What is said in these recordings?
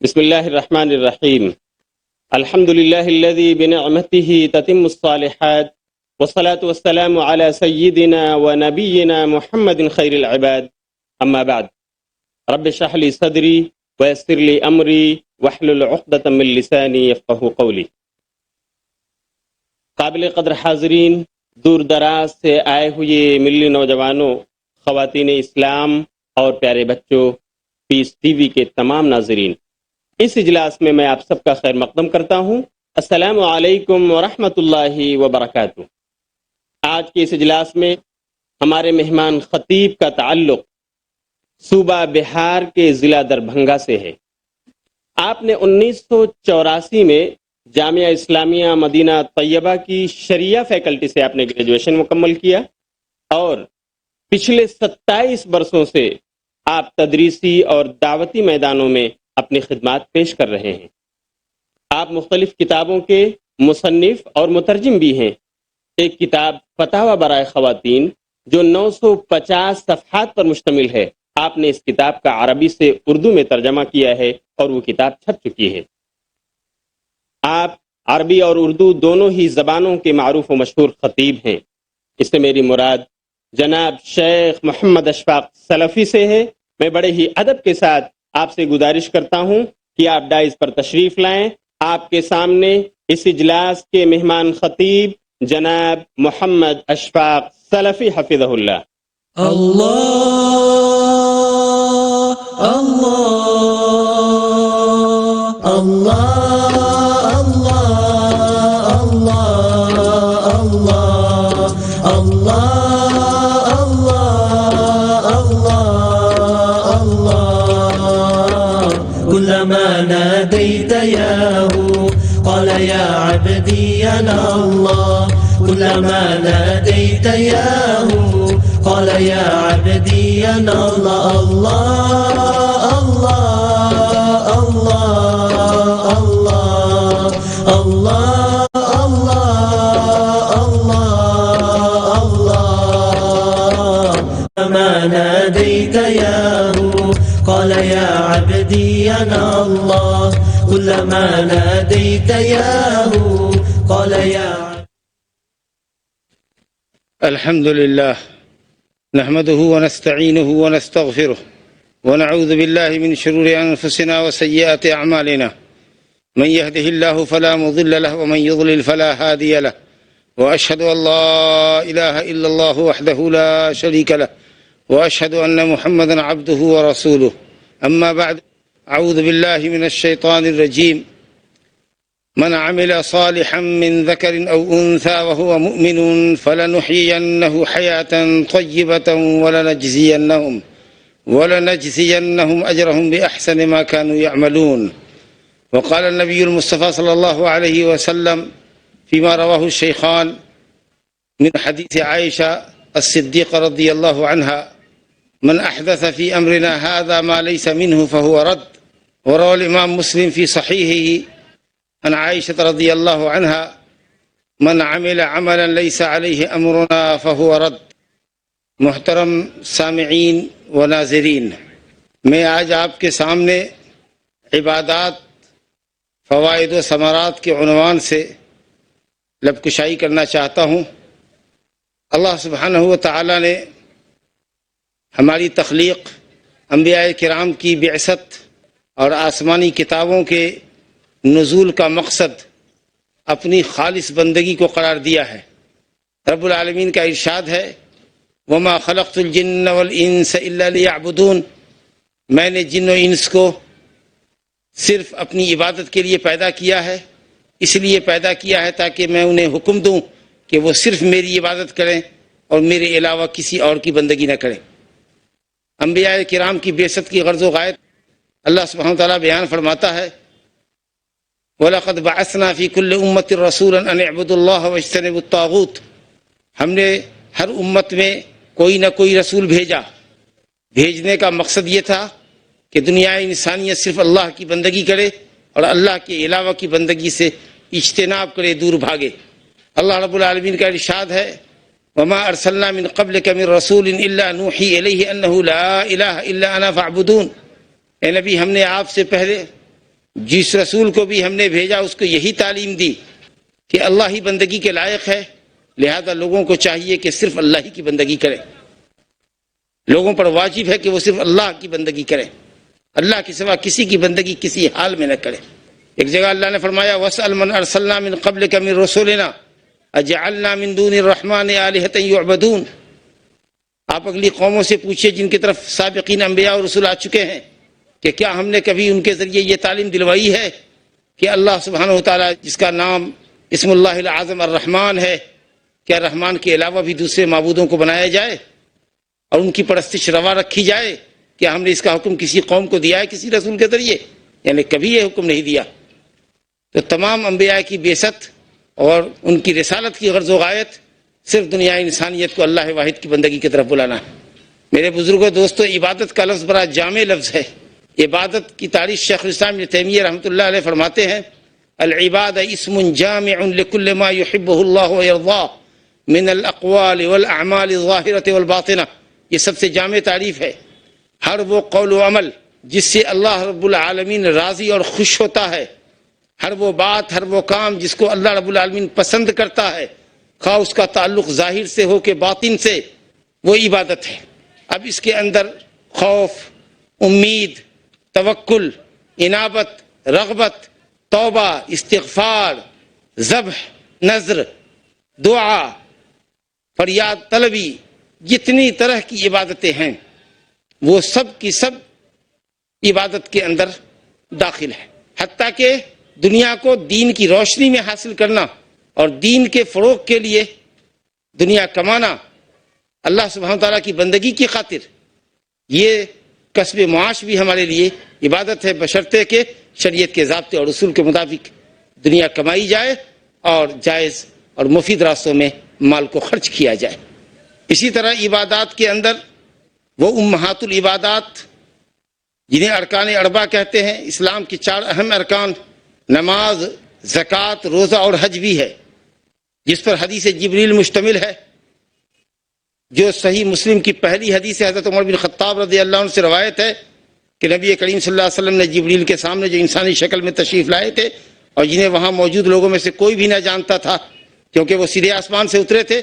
بسم الله الرحمن الرحيم. الحمد لله الذي بنعمته تتم الصالحات، والصلاة والسلام على سيدنا ونبينا محمد خير العباد. أما بعد، رب اشرح لي صدري ويسر لي أمري واحلل عقدة من لساني يفقهوا قولي. قابل قدر حاضرین، دور دراز سے آئے ہوئے ملی نوجوانوں، خواتین اسلام اور پیارے بچوں، پیس ٹی وی کے تمام ناظرین، اس اجلاس میں آپ سب کا خیر مقدم کرتا ہوں۔ السلام علیکم ورحمۃ اللہ وبرکاتہ۔ آج کے اس اجلاس میں ہمارے مہمان خطیب کا تعلق صوبہ بہار کے ضلع دربھنگا سے ہے۔ آپ نے 1984 میں جامعہ اسلامیہ مدینہ طیبہ کی شریعہ فیکلٹی سے آپ نے گریجویشن مکمل کیا، اور پچھلے 27 برسوں سے آپ تدریسی اور دعوتی میدانوں میں اپنی خدمات پیش کر رہے ہیں۔ آپ مختلف کتابوں کے مصنف اور مترجم بھی ہیں۔ ایک کتاب فتاوی برائے خواتین جو 950 صفحات پر مشتمل ہے، آپ نے اس کتاب کا عربی سے اردو میں ترجمہ کیا ہے اور وہ کتاب چھپ چکی ہے۔ آپ عربی اور اردو دونوں ہی زبانوں کے معروف و مشہور خطیب ہیں۔ اس سے میری مراد جناب شیخ محمد اشفاق سلفی سے ہے۔ میں بڑے ہی ادب کے ساتھ آپ سے گزارش کرتا ہوں کہ آپ ڈائز پر تشریف لائیں۔ آپ کے سامنے اس اجلاس کے مہمان خطیب جناب محمد اشفاق سلفی حفظہ اللہ۔ كلما ناديت ياه قال يا عبدي أنا الله. كلما ناديت ياه قال يا عبدي أنا الله. الله الله الله الله الله الله الله. كلما ناديت ياه قال يا عبدي أنا الله. كلما ناديت ياه قال يا. الحمد لله نحمده ونستعينه ونستغفره ونعوذ بالله من شرور أنفسنا وسيئات أعمالنا. من يهده الله فلا مضل له ومن يضلل فلا هادي له، وأشهد أن لا إله إلا الله وحده لا شريك له، وأشهد أن محمدا عبده ورسوله. أما بعد، أعوذ بالله من الشيطان الرجيم. من عمل صالحا من ذكر أو أنثى وهو مؤمن فلنحيينه حياة طيبة ولنجزينهم أجرهم بأحسن ما كانوا يعملون. وقال النبي المصطفى صلى الله عليه وسلم فيما رواه الشيخان من حديث عائشة الصديقة رضي الله عنها: من أحدث في أمرنا هذا ما ليس منه فهو رد. وروى الإمام مسلم في صحيحه عن عائشة رضي الله عنها: من عمل عملا ليس عليه أمرنا فهو رد. محترم سامعین و ناظرین، میں آج آپ کے سامنے عبادات، فوائد و ثمرات کے عنوان سے لب کشائی کرنا چاہتا ہوں۔ اللہ سبحانہ و تعالی نے ہماری تخلیق، انبیاء کرام کی بعثت اور آسمانی کتابوں کے نزول کا مقصد اپنی خالص بندگی کو قرار دیا ہے۔ رب العالمین کا ارشاد ہے: وما خلقت الجن والانس الا ليعبدون. میں نے جن و انس کو صرف اپنی عبادت کے لیے پیدا کیا ہے، اس لیے پیدا کیا ہے تاکہ میں انہیں حکم دوں کہ وہ صرف میری عبادت کریں اور میرے علاوہ کسی اور کی بندگی نہ کریں۔ انبیاء کرام کی بعثت کی غرض و غایت اللہ سبحانہ وتعالیٰ بیان فرماتا ہے: وَلَقَدْ بَعَثْنَا فِي كُلِّ أُمَّةٍ رَسُولًا أَنِ اعْبُدُوا اللَّهَ وَاجْتَنِبُوا الطَّاغُوتَ. ہم نے ہر امت میں کوئی نہ کوئی رسول بھیجا۔ بھیجنے کا مقصد یہ تھا کہ دنیا انسانیت صرف اللہ کی بندگی کرے اور اللہ کے علاوہ کی بندگی سے اجتناب کرے، دور بھاگے۔ اللہ رب العالمین کا ارشاد ہے: وما ارسلنا من قبلك من رسول الا نوحي اليه انه لا اله الا انا فاعبدون. اے نبی، ہم نے آپ سے پہلے جس رسول کو بھی ہم نے بھیجا اس کو یہی تعلیم دی کہ اللہ ہی بندگی کے لائق ہے، لہذا لوگوں کو چاہیے کہ صرف اللہ ہی کی بندگی کرے. لوگوں پر واجب ہے کہ وہ صرف اللہ کی بندگی کرے، اللہ کے سوا کسی کی بندگی کسی حال میں نہ کرے. ایک جگہ اللہ نے فرمایا وَاسْأَلْ مَنْ أَرْسَلْنَا مِنْ قَبْلِكَ مِنْ رُسُلِنَا أَجَعَلْنَا مِنْ دُونِ الرَّحْمَنِ آلِهَةً يُعْبَدُونَ. آپ اگلی قوموں سے پوچھئے جن کی طرف سابقین انبیاء اور رسول آ چکے ہیں کہ کیا ہم نے کبھی ان کے ذریعے یہ تعلیم دلوائی ہے کہ اللہ سبحانہ وتعالیٰ جس کا نام اسم اللہ العظم الرحمن ہے، کیا رحمان کے علاوہ بھی دوسرے معبودوں کو بنایا جائے اور ان کی پرستش روا رکھی جائے؟ کیا ہم نے اس کا حکم کسی قوم کو دیا ہے کسی رسول کے ذریعے؟ یعنی کبھی یہ حکم نہیں دیا. تو تمام انبیاء کی بعثت اور ان کی رسالت کی غرض و غایت صرف دنیا انسانیت کو اللہ واحد کی بندگی کی طرف بلانا ہے. میرے بزرگوں دوستو، عبادت کا لفظ بڑا جامع لفظ ہے. عبادت کی تعریف شیخ الاسلام ابن تیمیہ رحمۃ اللہ علیہ فرماتے ہیں العبادہ اسم جامع لکل ما يحبہ اللہ ویرضاہ من الاقوال والاعمال الظاہرة والباطنہ. یہ سب سے جامع تعریف ہے. ہر وہ قول و عمل جس سے اللہ رب العالمین راضی اور خوش ہوتا ہے، ہر وہ بات، ہر وہ کام جس کو اللہ رب العالمین پسند کرتا ہے، خواہ اس کا تعلق ظاہر سے ہو کہ باطن سے، وہ عبادت ہے. اب اس کے اندر خوف، امید، توکل، انابت، رغبت، توبہ، استغفار، ذبح، نذر، دعا، فریاد طلبی، جتنی طرح کی عبادتیں ہیں وہ سب کی سب عبادت کے اندر داخل ہے. حتیٰ کہ دنیا کو دین کی روشنی میں حاصل کرنا اور دین کے فروغ کے لیے دنیا کمانا، اللہ سبحانہ تعالیٰ کی بندگی کی خاطر، یہ کسب معاش بھی ہمارے لیے عبادت ہے، بشرطے کہ شریعت کے ضابطے اور اصول کے مطابق دنیا کمائی جائے اور جائز اور مفید راستوں میں مال کو خرچ کیا جائے. اسی طرح عبادات کے اندر وہ امہات العبادات جنہیں ارکان اربع کہتے ہیں، اسلام کی 4 اہم ارکان نماز، زکوٰۃ، روزہ اور حج بھی ہے، جس پر حدیث جبریل مشتمل ہے، جو صحیح مسلم کی پہلی حدیث حضرت عمر بن خطاب رضی اللہ عنہ سے روایت ہے کہ نبی کریم صلی اللہ علیہ وسلم نے جبریل کے سامنے جو انسانی شکل میں تشریف لائے تھے اور جنہیں وہاں موجود لوگوں میں سے کوئی بھی نہ جانتا تھا کیونکہ وہ سیدھے آسمان سے اترے تھے،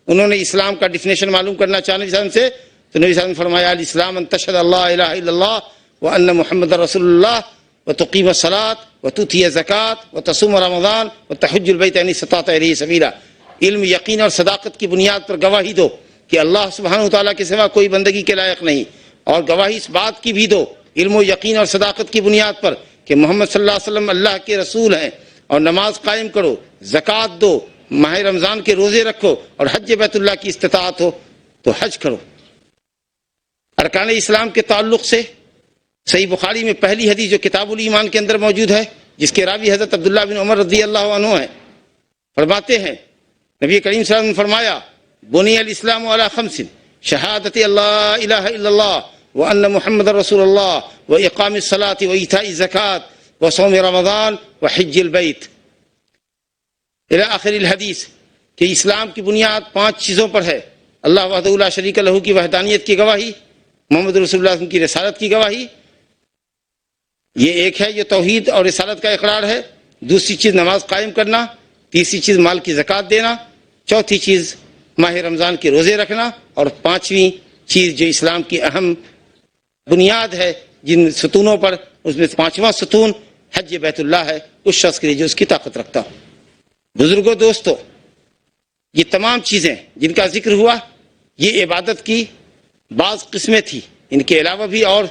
انہوں نے اسلام کا ڈیفینیشن معلوم کرنا چاہا نبی صلی اللہ علیہ وسلم سے، تو نبی صلی اللہ علیہ وسلم نے فرمایا الاسلام ان تشہد اللہ الہ الا اللہ وان محمد رسول اللہ وتقیم الصلاۃ وتؤتی الزکوٰۃ وتصوم رمضان وتحج البیت ان استطعت الیہ سبیلا. علم، یقین اور صداقت کی بنیاد پر گواہی دو کہ اللہ سبحانہ وتعالیٰ کے سوا کوئی بندگی کے لائق نہیں، اور گواہی اس بات کی بھی دو علم و یقین اور صداقت کی بنیاد پر کہ محمد صلی اللہ علیہ وسلم اللہ کے رسول ہیں، اور نماز قائم کرو، زکوٰۃ دو، ماہ رمضان کے روزے رکھو، اور حج بیت اللہ کی استطاعت ہو تو حج کرو. ارکان اسلام کے تعلق سے صحیح بخاری میں پہلی حدیث جو کتاب الایمان کے اندر موجود ہے، جس کے راوی حضرت عبداللہ بن عمر رضی اللہ عنہ ہیں، فرماتے ہیں نبی کریم صلی اللہ علیہ وسلم نے فرمایا بنی الاسلام علی 5 شہادت اللہ الہ الا اللہ وان محمد رسول اللہ واقام الصلاۃ وایتاء الزکوٰۃ وصوم رمضان وحج البیت الی آخر الحدیث، کہ اسلام کی بنیاد 5 چیزوں پر ہے: اللہ وحدہ لا شریک لہ کی وحدانیت کی گواہی، محمد رسول اللہ صلی اللہ علیہ وسلم کی رسالت کی گواہی، یہ ایک ہے، یہ توحید اور رسالت کا اقرار ہے. دوسری چیز نماز قائم کرنا، تیسری چیز مال کی زکوٰۃ دینا، چوتھی چیز ماہ رمضان کے روزے رکھنا، اور 5ویں چیز جو اسلام کی اہم بنیاد ہے جن ستونوں پر، اس میں 5واں ستون حج بیت اللہ ہے اس شخص کے لیے جو اس کی طاقت رکھتا ہو. بزرگوں دوستو، یہ تمام چیزیں جن کا ذکر ہوا یہ عبادت کی بعض قسمیں تھی. ان کے علاوہ بھی اور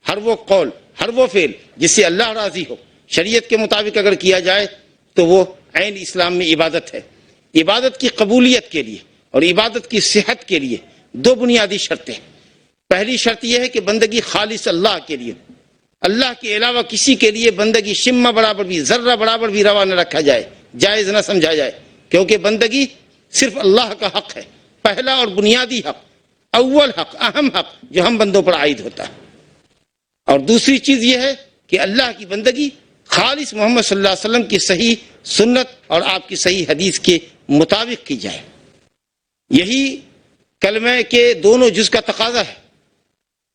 ہر وہ قول، ہر وہ فعل جس سے اللہ راضی ہو، شریعت کے مطابق اگر کیا جائے تو وہ عین اسلام میں عبادت ہے. عبادت کی قبولیت کے لیے اور عبادت کی صحت کے لیے 2 بنیادی شرطیں. پہلی شرط یہ ہے کہ بندگی خالص اللہ کے لیے، اللہ کے علاوہ کسی کے لیے بندگی شمہ برابر بھی، ذرہ برابر بھی روا نہ رکھا جائے، جائز نہ سمجھا جائے، کیونکہ بندگی صرف اللہ کا حق ہے، پہلا اور بنیادی حق، اول حق، اہم حق جو ہم بندوں پر عائد ہوتا ہے. اور دوسری چیز یہ ہے کہ اللہ کی بندگی خالص محمد صلی اللہ علیہ وسلم کی صحیح سنت اور آپ کی صحیح حدیث کے مطابق کی جائے. یہی کلمہ کے دونوں جز کا تقاضا ہے.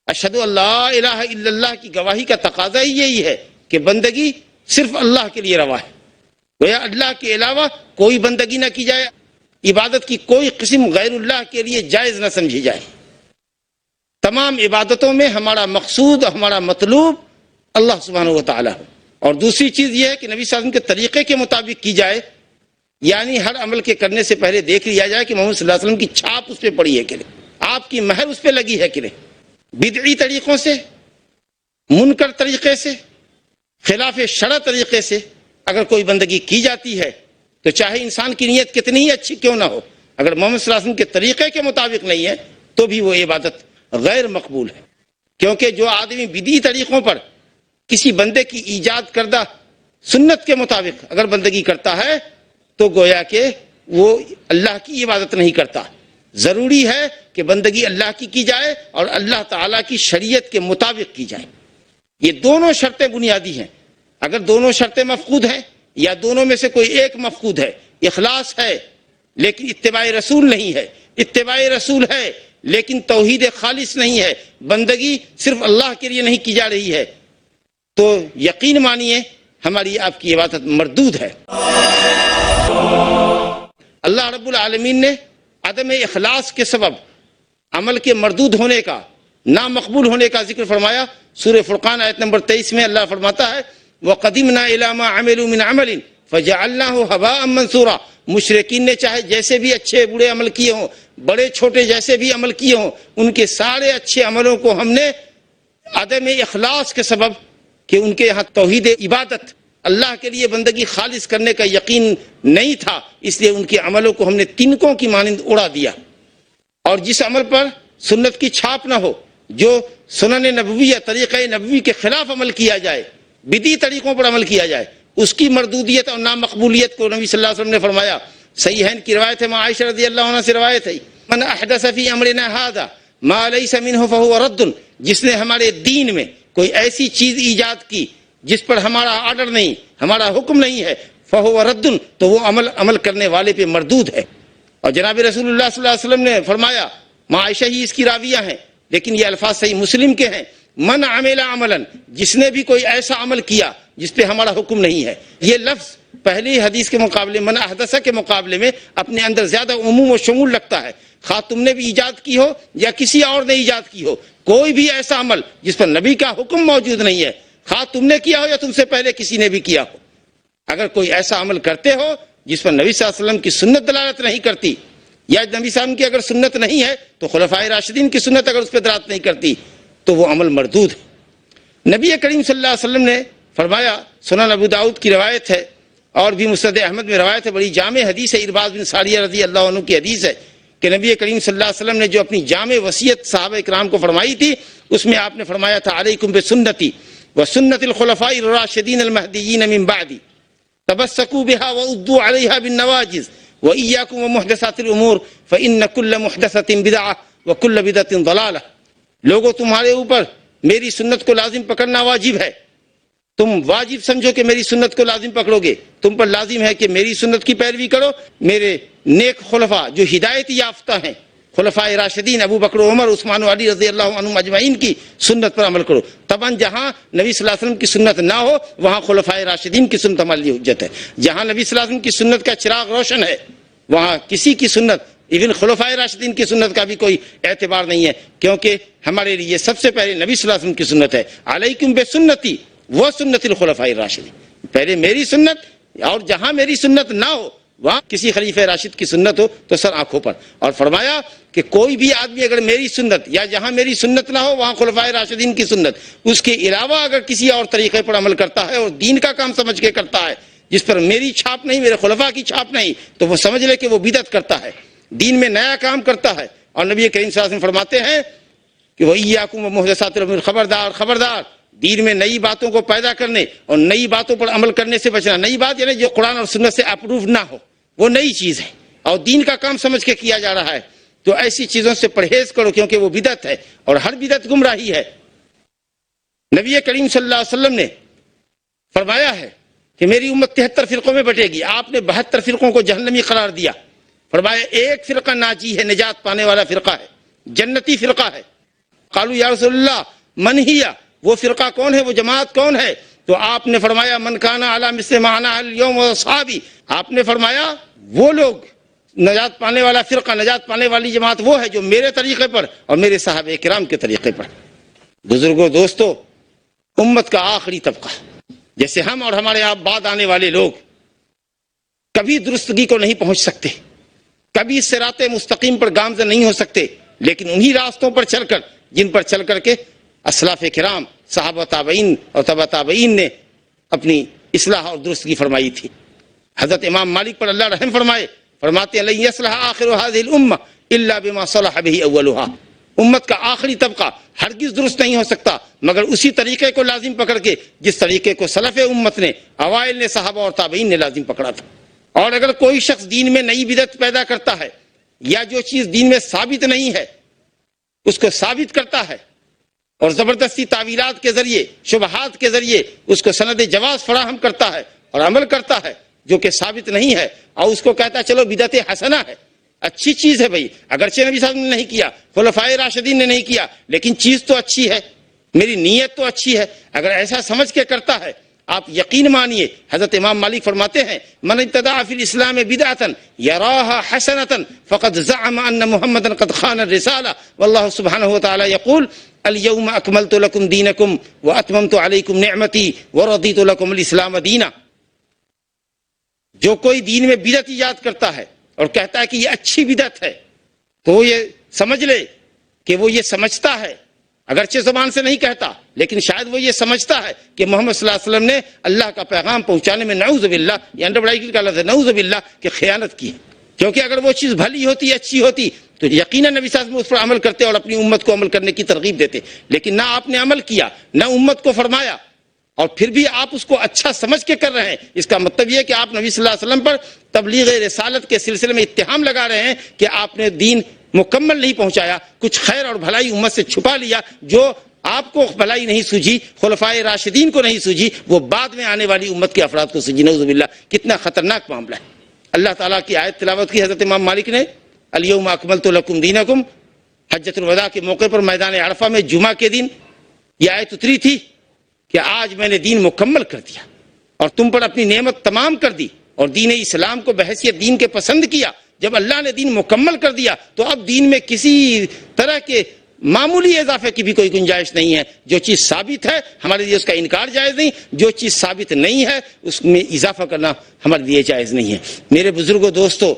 اشہدو اللہ الہ الا اللہ کی گواہی کا تقاضا ہی یہی ہے کہ بندگی صرف اللہ کے لیے روا ہے، گویا اللہ کے علاوہ کوئی بندگی نہ کی جائے، عبادت کی کوئی قسم غیر اللہ کے لیے جائز نہ سمجھی جائے۔ تمام عبادتوں میں ہمارا مقصود، ہمارا مطلوب اللہ سبحانہ و تعالیٰ ہے۔ اور دوسری چیز یہ ہے کہ نبی صلی اللہ علیہ وسلم کے طریقے کے مطابق کی جائے، یعنی ہر عمل کے کرنے سے پہلے دیکھ لیا جائے کہ محمد صلی اللہ علیہ وسلم کی چھاپ اس پہ پڑی ہے کہ نہیں، آپ کی مہر اس پہ لگی ہے کہ نہیں۔ بدعی طریقوں سے، منکر طریقے سے، خلاف شرع طریقے سے اگر کوئی بندگی کی جاتی ہے تو چاہے انسان کی نیت کتنی ہی اچھی کیوں نہ ہو، اگر محمد صلی اللہ علیہ وسلم کے طریقے کے مطابق نہیں ہے تو بھی وہ عبادت غیر مقبول ہے۔ کیونکہ جو آدمی بدعی طریقوں پر کسی بندے کی ایجاد کردہ سنت کے مطابق اگر بندگی کرتا ہے تو گویا کہ وہ اللہ کی عبادت نہیں کرتا۔ ضروری ہے کہ بندگی اللہ کی جائے اور اللہ تعالیٰ کی شریعت کے مطابق کی جائے۔ یہ دونوں شرطیں بنیادی ہیں۔ اگر دونوں شرطیں مفقود ہیں یا دونوں میں سے کوئی ایک مفقود ہے، اخلاص ہے لیکن اتباع رسول نہیں ہے، اتباع رسول ہے لیکن توحید خالص نہیں ہے، بندگی صرف اللہ کے لیے نہیں کی جا رہی ہے، تو یقین مانیے ہماری آپ کی عبادت مردود ہے۔ اللہ رب العالمین نے عدم اخلاص کے سبب عمل کے مردود ہونے کا، نامقبول ہونے کا ذکر فرمایا۔ سورہ فرقان آیت نمبر 23 میں اللہ فرماتا ہے وَقَدِمْنَا إِلَى مَا عَمِلُوا مِنْ عَمَلٍ فَجَعَلْنَاهُ هَبَاءً مَنْثُورًا۔ مشرکین نے چاہے جیسے بھی اچھے برے عمل کیے ہوں، بڑے چھوٹے جیسے بھی عمل کیے ہوں، ان کے سارے اچھے عملوں کو ہم نے عدم اخلاص کے سبب کہ ان کے یہاں توحید عبادت، اللہ کے لیے بندگی خالص کرنے کا یقین نہیں تھا، اس لیے ان کے عملوں کو ہم نے تنکوں کی مانند اڑا دیا۔ اور جس عمل پر سنت کی چھاپ نہ ہو، جو سنن نبویہ طریقہ نبوی کے خلاف عمل کیا جائے، بدعی طریقوں پر عمل کیا جائے، اس کی مردودیت اور نامقبولیت کو نبی صلی اللہ علیہ وسلم نے فرمایا۔ صحیحین کی روایت ہے، عائشہ رضی اللہ عنہ سے روایت ہے، من احدث فی امرنا ھذا ما لیس منہ فہو رد۔ جس نے ہمارے دین میں کوئی ایسی چیز ایجاد کی جس پر ہمارا آرڈر نہیں، ہمارا حکم نہیں ہے، فہو رد، تو وہ عمل کرنے والے پہ مردود ہے۔ اور جناب رسول اللہ صلی اللہ علیہ وسلم نے فرمایا، عائشہ ہی اس کی راویہ ہیں لیکن یہ الفاظ صحیح مسلم کے ہیں، من عمل عملا، جس نے بھی کوئی ایسا عمل کیا جس پہ ہمارا حکم نہیں ہے۔ یہ لفظ پہلی حدیث کے مقابلے من احدث کے مقابلے میں اپنے اندر زیادہ عموم و شمول رکھتا ہے۔ خواہ تم نے بھی ایجاد کی ہو یا کسی اور نے ایجاد کی ہو، کوئی بھی ایسا عمل جس پر نبی کا حکم موجود نہیں ہے، خواہ تم نے کیا ہو یا تم سے پہلے کسی نے بھی کیا ہو، اگر کوئی ایسا عمل کرتے ہو جس پر نبی صلی اللہ علیہ وسلم کی سنت دلالت نہیں کرتی، یا نبی صلی اللہ علیہ وسلم کی اگر سنت نہیں ہے تو خلفائے راشدین کی سنت اگر اس پہ دلالت نہیں کرتی تو وہ عمل مردود ہے۔ نبی کریم صلی اللہ علیہ وسلم نے فرمایا، سنن ابو داؤد کی روایت ہے اور بھی مسند احمد میں روایت ہے، بڑی جامع حدیث ہے، ارباز بن ساریہ رضی اللہ عنہ کی حدیث ہے کہ نبی کریم صلی اللہ علیہ وسلم نے جو اپنی جامع وصیت صحابہ اکرام کو فرمائی تھی، اس میں آپ نے فرمایا تھا علیکم بسنتی وسنت الخلفاء الراشدین المہدیین من بعدی تمسکوا بها وعضوا علیها بالنواجذ وإياكم ومحدثات الأمور فإن كل محدثة بدعة وكل بدعة ضلالة۔ لوگوں تمہارے اوپر میری سنت کو لازم پکڑنا واجب ہے، تم واجب سمجھو کہ میری سنت کو لازم پکڑو گے، تم پر لازم ہے کہ میری سنت کی پیروی کرو، میرے نیک خلفاء جو ہدایت یافتہ ہیں، خلفائے راشدین ابو بکر عمر عثمان و علی رضی اللہ عنہم اجمعین کی سنت پر عمل کرو۔ طبعا جہاں نبی صلی اللہ علیہ وسلم کی سنت نہ ہو وہاں خلفائے راشدین کی سنت ہمارے لیے حجت ہے۔ جہاں نبی صلی اللہ علیہ وسلم کی سنت کا چراغ روشن ہے وہاں کسی کی سنت، ایون خلفائے راشدین کی سنت کا بھی کوئی اعتبار نہیں ہے، کیونکہ ہمارے لیے سب سے پہلے نبی صلی اللہ علیہ وسلم کی سنت ہے، علیکم بسنتی و سنت الخلفاء الراشدین، پہلے میری سنت، اور جہاں میری سنت نہ ہو وہاں کسی خلیفہ راشد کی سنت ہو تو سر آنکھوں پر۔ اور فرمایا کہ کوئی بھی آدمی اگر میری سنت یا جہاں میری سنت نہ ہو وہاں خلفائے راشدین کی سنت، اس کے علاوہ اگر کسی اور طریقے پر عمل کرتا ہے اور دین کا کام سمجھ کے کرتا ہے جس پر میری چھاپ نہیں، میرے خلفاء کی چھاپ نہیں، تو وہ سمجھ لے کہ وہ بدعت کرتا ہے، دین میں نیا کام کرتا ہے۔ اور نبی کریم صلی اللہ علیہ وسلم فرماتے ہیں کہ وَإِيَّاكُمْ وَمُحْدَثَاتِ الْأُمُورِ، خبردار خبردار، دین میں نئی باتوں کو پیدا کرنے اور نئی باتوں پر عمل کرنے سے بچنا۔ نئی بات یعنی جو قرآن اور سنت سے اپروو نہ ہو، وہ نئی چیز ہے اور دین کا کام سمجھ کے کیا جا رہا ہے، تو ایسی چیزوں سے پرہیز کرو کیونکہ وہ بدعت ہے اور ہر بدعت گمراہی ہے۔ نبی کریم صلی اللہ علیہ وسلم نے فرمایا ہے کہ میری امت 73 فرقوں میں بٹے گی، آپ نے 72 فرقوں کو جہنمی قرار دیا، فرمایا ایک فرقہ ناجی ہے، نجات پانے والا فرقہ ہے، جنتی فرقہ ہے۔ قالوا یا رسول اللہ من ہی، وہ فرقہ کون ہے، وہ جماعت کون ہے؟ تو آپ نے فرمایا من کان علی مثل ما انا اليوم واصحابی، آپ نے فرمایا وہ لوگ نجات پانے والا فرقہ، نجات پانے والی جماعت وہ ہے جو میرے طریقے پر اور میرے صحابہ کرام کے طریقے پر۔ بزرگوں، دوستو، امت کا آخری طبقہ جیسے ہم اور ہمارے آپ بعد آنے والے لوگ کبھی درستگی کو نہیں پہنچ سکتے، کبھی صراط مستقیم پر گامزن نہیں ہو سکتے، لیکن انہی راستوں پر چل کر جن پر چل کر کے اسلاف کرام، صحابہ تابعین اور تبع تابعین نے اپنی اصلاح اور درستگی فرمائی تھی۔ حضرت امام مالک پر اللہ رحم فرمائے، فرماتے ہیں لن يصلح آخر هذه الامه الا بما صلح به اولها، امت کا آخری طبقہ ہرگز درست نہیں ہو سکتا مگر اسی طریقے کو لازم پکڑ کے جس طریقے کو سلف امت نے، اوائل نے، صحابہ اور تابعین نے لازم پکڑا تھا۔ اور اگر کوئی شخص دین میں نئی بدعت پیدا کرتا ہے یا جو چیز دین میں ثابت نہیں ہے اس کو ثابت کرتا ہے اور زبردستی تعویلات کے ذریعے، شبہات کے ذریعے اس کو سند جواز فراہم کرتا ہے اور عمل کرتا ہے جو کہ ثابت نہیں ہے، اور اس کو کہتا ہے چلو بدعت حسنہ ہے، اچھی چیز ہے بھائی، اگرچہ نبی صلی اللہ علیہ وسلم نے نہیں کیا، خلفائے راشدین نے نہیں کیا، لیکن چیز تو اچھی ہے، میری نیت تو اچھی ہے، اگر ایسا سمجھ کے کرتا ہے آپ یقین مانیے، حضرت امام مالک فرماتے ہیں من ابتدع فی الاسلام بدعۃ یراها حسنۃ فقد زعم ان محمدا قد خان الرسالہ واللہ سبحانہ وتعالی یقول اليوم اکملت لکم دینکم واتممت علیکم نعمتی ورضیت لکم الاسلام دینا۔ جو کوئی دین میں بدعت ایجاد کرتا ہے اور کہتا ہے کہ یہ اچھی بدعت ہے تو وہ یہ سمجھ لے کہ وہ یہ سمجھتا ہے، اگرچہ زبان سے نہیں کہتا لیکن شاید وہ یہ سمجھتا ہے کہ محمد صلی اللہ علیہ وسلم نے اللہ کا پیغام پہنچانے میں نعوذ باللہ، یہ انڈر بڑائی کا لفظ ہے، نعوذ باللہ کہ خیانت کی ہے، کیونکہ اگر وہ چیز بھلی ہوتی، اچھی ہوتی تو یقیناً نبی صلی اللہ علیہ وسلم اس پر عمل کرتے اور اپنی امت کو عمل کرنے کی ترغیب دیتے، لیکن نہ آپ نے عمل کیا، نہ امت کو فرمایا، اور پھر بھی آپ اس کو اچھا سمجھ کے کر رہے ہیں۔ اس کا مطلب یہ کہ آپ نبی صلی اللہ علیہ وسلم پر تبلیغ رسالت کے سلسلے میں اتہام لگا رہے ہیں کہ آپ نے دین مکمل نہیں پہنچایا، کچھ خیر اور بھلائی امت سے چھپا لیا، جو آپ کو بھلائی نہیں سوجھی، خلفائے راشدین کو نہیں سوجھی، وہ بعد میں آنے والی امت کے افراد کو سوجھی۔ نعوذ باللہ، کتنا خطرناک معاملہ ہے۔ اللہ تعالیٰ کی آیت تلاوت کی حضرت امام مالک نے، الیوم اکملت لکم دینکم، حجۃ الوداع کے موقع پر میدان عرفہ میں جمعہ کے دن یہ آیت اتری تھی کہ آج میں نے دین مکمل کر دیا اور تم پر اپنی نعمت تمام کر دی اور دین اسلام کو بحیثیت دین کے پسند کیا۔ جب اللہ نے دین مکمل کر دیا تو اب دین میں کسی طرح کے معمولی اضافے کی بھی کوئی گنجائش نہیں ہے۔ جو چیز ثابت ہے ہمارے لیے اس کا انکار جائز نہیں، جو چیز ثابت نہیں ہے اس میں اضافہ کرنا ہمارے لیے جائز نہیں ہے۔ میرے بزرگوں، دوستو،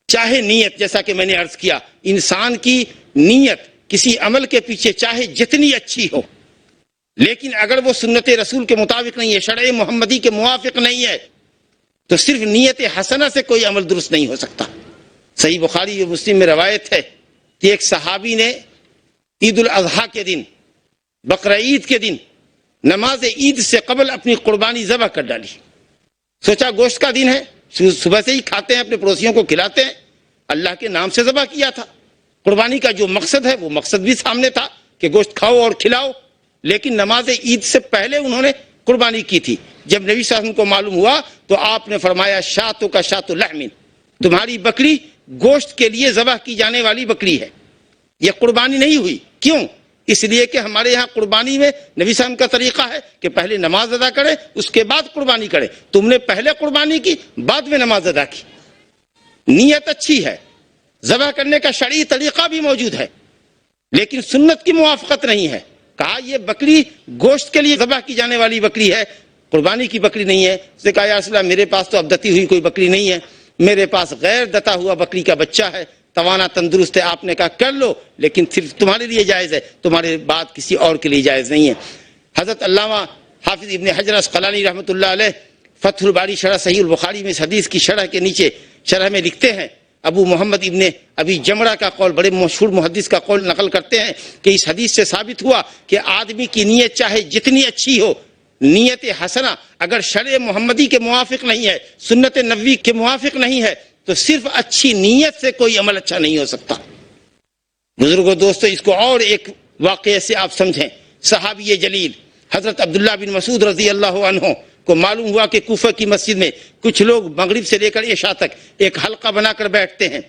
چاہے نیت، جیسا کہ میں نے عرض کیا، انسان کی نیت کسی عمل کے پیچھے چاہے جتنی اچھی ہو، لیکن اگر وہ سنت رسول کے مطابق نہیں ہے، شرع محمدی کے موافق نہیں ہے، تو صرف نیت حسنہ سے کوئی عمل درست نہیں ہو سکتا۔ صحیح بخاری و مسلم میں روایت ہے کہ ایک صحابی نے عید الاضحیٰ کے دن، بقرہ عید کے دن، نماز عید سے قبل اپنی قربانی ذبح کر ڈالی۔ سوچا گوشت کا دن ہے، صبح سے ہی کھاتے ہیں، اپنے پڑوسیوں کو کھلاتے ہیں، اللہ کے نام سے ذبح کیا تھا۔ قربانی کا جو مقصد ہے وہ مقصد بھی سامنے تھا کہ گوشت کھاؤ اور کھلاؤ، لیکن نماز عید سے پہلے انہوں نے قربانی کی تھی۔ جب نبی صلی اللہ علیہ وسلم کو معلوم ہوا تو آپ نے فرمایا شاتو کا شات لحم، تمہاری بکری گوشت کے لیے ذبح کی جانے والی بکری ہے، یہ قربانی نہیں ہوئی۔ کیوں؟ اس لیے کہ ہمارے ہاں قربانی میں نبی صلی اللہ علیہ وسلم کا طریقہ ہے کہ پہلے نماز ادا کرے اس کے بعد قربانی کرے، تم نے پہلے قربانی کی بعد میں نماز ادا کی۔ نیت اچھی ہے، ذبح کرنے کا شرعی طریقہ بھی موجود ہے، لیکن سنت کی موافقت نہیں ہے۔ کہا یہ بکری گوشت کے لیے ذبح کی جانے والی بکری ہے، قربانی کی بکری نہیں ہے۔ اس نے کہا یا رسول اللہ میرے پاس تو اب دتی ہوئی کوئی بکری نہیں ہے، میرے پاس غیر دتا ہوا بکری کا بچہ ہے، توانا تندرست ہے۔ آپ نے کہا کر لو، لیکن صرف تمہارے لیے جائز ہے، تمہارے بعد کسی اور کے لیے جائز نہیں ہے۔ حضرت علامہ حافظ ابن حجر اسقلانی رحمۃ اللہ علیہ فتح الباری شرح صحیح البخاری میں اس حدیث کی شرح کے نیچے شرح میں لکھتے ہیں، ابو محمد ابن ابی جمرہ کا قول، بڑے مشہور محدث کا قول نقل کرتے ہیں کہ اس حدیث سے ثابت ہوا کہ آدمی کی نیت چاہے جتنی اچھی ہو، نیت حسنہ اگر شرع محمدی کے موافق نہیں ہے، سنت نبوی کے موافق نہیں ہے، تو صرف اچھی نیت سے کوئی عمل اچھا نہیں ہو سکتا۔ بزرگوں، دوستو، اس کو اور ایک واقعے سے آپ سمجھیں۔ صحابی جلیل حضرت عبداللہ بن مسعود رضی اللہ عنہ کو معلوم ہوا کہ کوفہ کی مسجد میں کچھ لوگ مغرب سے لے کر عشاء تک ایک حلقہ بنا کر بیٹھتے ہیں،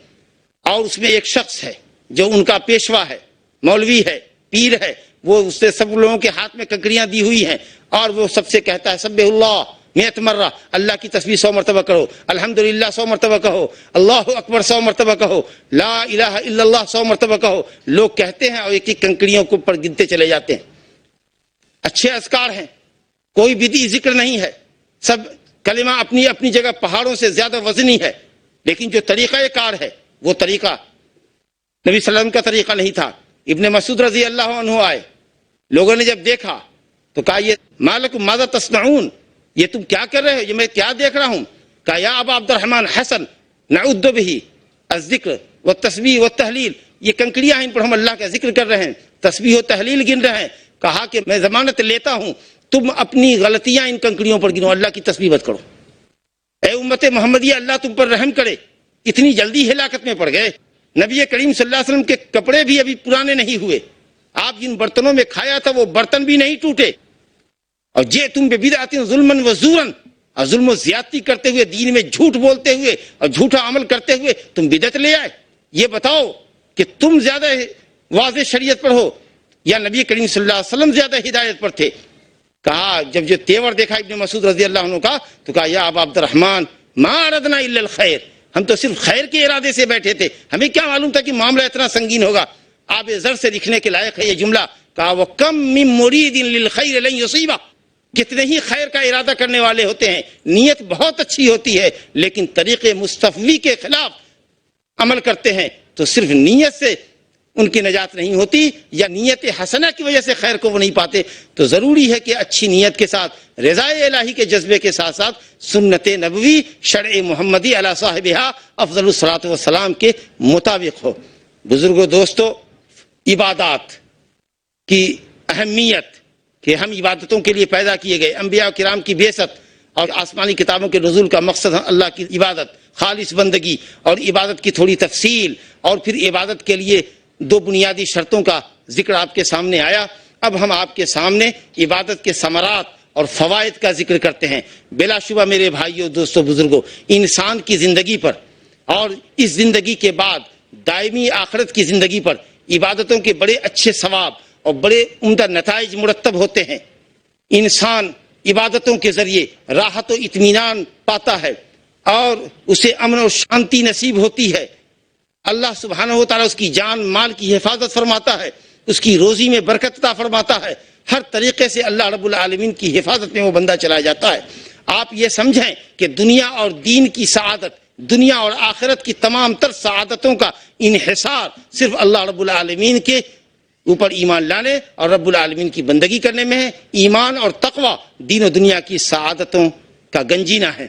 اور اس میں ایک شخص ہے جو ان کا پیشوا ہے، مولوی ہے، پیر ہے، وہ اس سے سب لوگوں کے ہاتھ میں کنکریاں دی ہوئی ہیں اور وہ سب سے کہتا ہے سبح اللہ 100 مرہ، اللہ کی تسبیح 100 مرتبہ کرو، الحمدللہ 100 مرتبہ کہو، اللہ اکبر 100 مرتبہ کہو، لا الہ الا اللہ 100 مرتبہ کہو۔ لوگ کہتے ہیں اور ایک ایک کنکریوں کو پر گنتے چلے جاتے ہیں۔ اچھے اذکار ہیں، کوئی بدعی ذکر نہیں ہے، سب کلمہ اپنی اپنی جگہ پہاڑوں سے زیادہ وزنی ہے، لیکن جو طریقہ کار ہے وہ طریقہ نبی صلی اللہ علیہ وسلم کا طریقہ نہیں تھا۔ ابن مسعود رضی اللہ عنہ آئے، لوگوں نے جب دیکھا تو کہا یہ مالکم ماذا تصنعون، یہ تم کیا کر رہے ہو، یہ میں کیا دیکھ رہا ہوں؟ کہا یا ابا عبد الرحمن حسن نعد به الذکر والتسبیح والتحلیل، یہ کنکریاں ہیں، ان پر ہم اللہ کا ذکر کر رہے ہیں، تسبیح و تحلیل گن رہے ہیں۔ کہا کہ میں ضمانت لیتا ہوں تم اپنی غلطیاں ان کنکریوں پر گنو، اللہ کی تسبیح مت کرو۔ اے امت محمدیہ، اللہ تم پر رحم کرے، اتنی جلدی ہلاکت میں پڑ گئے۔ نبی کریم صلی اللہ علیہ وسلم کے کپڑے بھی ابھی پرانے نہیں ہوئے، آپ جن برتنوں میں کھایا تھا وہ برتن بھی نہیں ٹوٹے، اور جے تم بے بدعت ظلما و زورا، اور ظلم و زیادتی کرتے ہوئے، دین میں جھوٹ بولتے ہوئے اور جھوٹا عمل کرتے ہوئے تم بدعت لے آئے۔ یہ بتاؤ کہ تم زیادہ واضح شریعت پر ہو یا نبی کریم صلی اللہ علیہ وسلم زیادہ ہدایت پر تھے؟ کہا جب جو تیور دیکھا ابن مسعود رضی اللہ عنہ کا تو کہا یا ابا عبد الرحمن ما اردنا الا الخیر، ہم تو صرف خیر کے ارادے سے بیٹھے تھے، ہمیں کیا معلوم تھا کہ معاملہ اتنا سنگین ہوگا۔ آب زر سے لکھنے کے لائق ہے یہ جملہ، کہا وَكَمْ مِن مُرِيدٍ لِلْخَيْرِ لَن يُصِيبَ، کتنے ہی خیر کا ارادہ کرنے والے ہوتے ہیں، نیت بہت اچھی ہوتی ہے لیکن طریقے مستفوی کے خلاف عمل کرتے ہیں تو صرف نیت سے ان کی نجات نہیں ہوتی، یا نیت حسنہ کی وجہ سے خیر کو وہ نہیں پاتے۔ تو ضروری ہے کہ اچھی نیت کے ساتھ، رضائے الہی کے جذبے کے ساتھ ساتھ سنت نبوی شرع محمدی علی صاحبہا افضل الصلاۃ والسلام کے مطابق ہو۔ بزرگوں، دوستو، عبادات کی اہمیت کہ ہم عبادتوں کے لیے پیدا کیے گئے، انبیاء کرام کی بعثت اور آسمانی کتابوں کے نزول کا مقصد اللہ کی عبادت، خالص بندگی، اور عبادت کی تھوڑی تفصیل، اور پھر عبادت کے لیے 2 بنیادی شرطوں کا ذکر آپ کے سامنے آیا۔ اب ہم آپ کے سامنے عبادت کے ثمرات اور فوائد کا ذکر کرتے ہیں۔ بلا شبہ میرے بھائیوں، دوستو، بزرگوں، انسان کی زندگی پر اور اس زندگی کے بعد دائمی آخرت کی زندگی پر عبادتوں کے بڑے اچھے ثواب اور بڑے عمدہ نتائج مرتب ہوتے ہیں۔ انسان عبادتوں کے ذریعے راحت و اطمینان پاتا ہے اور اسے امن و شانتی نصیب ہوتی ہے۔ اللہ سبحانہ و تعالیٰ اس کی جان مال کی حفاظت فرماتا ہے، اس کی روزی میں برکت عطا فرماتا ہے، ہر طریقے سے اللہ رب العالمین کی حفاظت میں وہ بندہ چلا جاتا ہے۔ آپ یہ سمجھیں کہ دنیا اور دین کی سعادت، دنیا اور آخرت کی تمام تر سعادتوں کا انحصار صرف اللہ رب العالمین کے اوپر ایمان لانے اور رب العالمین کی بندگی کرنے میں ہے۔ ایمان اور تقوی دین و دنیا کی سعادتوں کا گنجینہ ہے۔